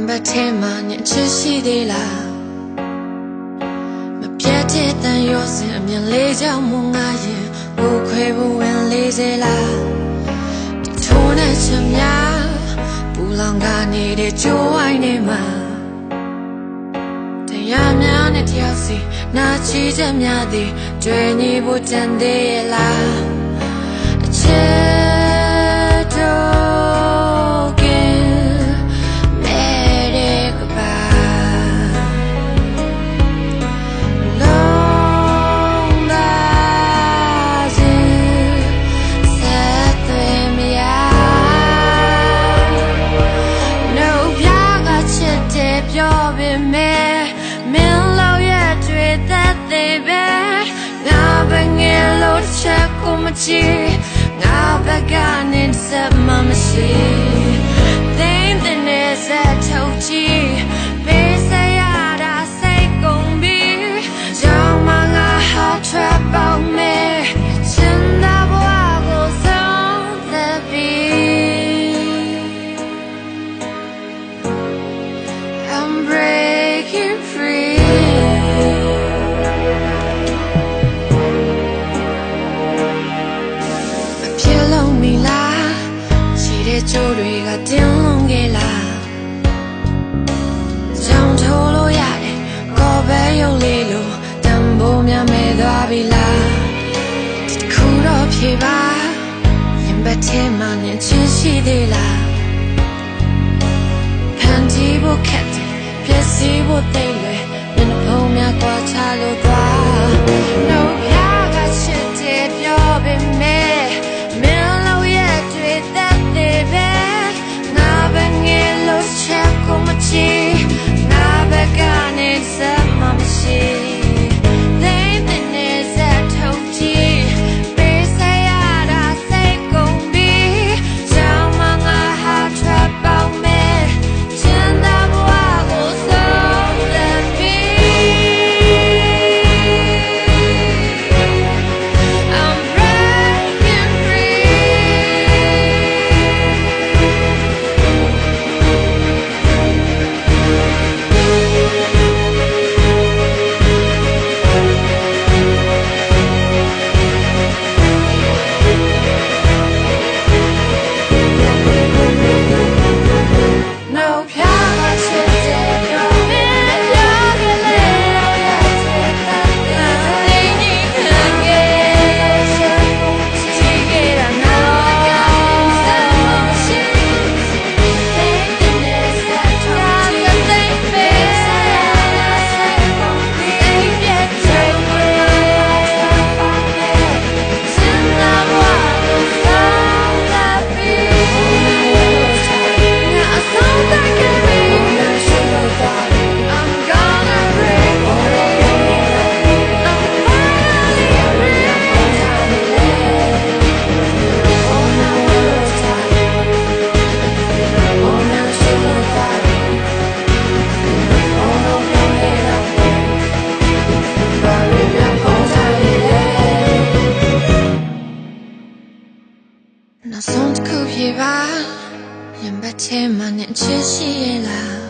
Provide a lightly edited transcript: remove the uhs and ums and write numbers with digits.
ပတ်ထဲမှာညချစ်ရှိသေးလားမပြတ်တဲ့တန်ရောစင်အမြင်လေးကြောင့်မငါရင်ကိုခွဲဖို့ဝင်လေးစေလားထိုးနဲ့ချင်များပူလောင်ကနေကြိုးဝိုင်းနေမှာတရားများနဲ့တယောက်စီနာချီချက်များသည်တွေ့ညီဖို့တန်သေးရဲ့လားအချစ်တော့ကမဲတဲ့ကပါလုံးသားစီဆက်သွင်းမရနှုတ်ပြကချစ်တဲ့ပြောပေမဲ့မင်းလို့ရတွေ့တဲ့သေးပဲငါပဲငယ်လို့ချက်ကိုမကြည့်ငါဘက်ကနေစမမရှိသိတဲ့နဲ့စထုတ်ကြည့်ပေးစရာတာစိတ်ကုန်ပြီးကြောင်မငါဟာထွက်ပေါက်မဲ့ချင်တာဘဝကိုဆုံးသက်ပြီးI'm breaking freeကြိုးတွေကတင်းလုံးခဲ့လားကြောင်ထိုးလို့ရတယ်ကော်ပဲရုပ်လေးလိုတန်ဖိုးများမဲသွားပြီလားဒီခုတော့ဖြေပါရင်ဘတ်ထဲမှာညချင်ရှိသေးလားဖန်တီးဖို့ခက်တယ်ပြည့်စည်ဖို့သိလွယ်မျက်နှာဖုံးများကွာချလို့သွားနှုတ်ပြကချစ်တဲ့ပြောပေမဲ့မင်းလို့ရတွေ့တဲ့baby na bengi lo cheko machi na begane sa mamashi they ne sa thouchi pe sa ya da sai kong bi jang ma nga ha trap pao me chin da bwa ko so the be I'm breaking freeနောက်ဆုံးတစ်ခုပြေပါရင်ဘတ်ထဲမှာညချစ်ရှိရဲ့လား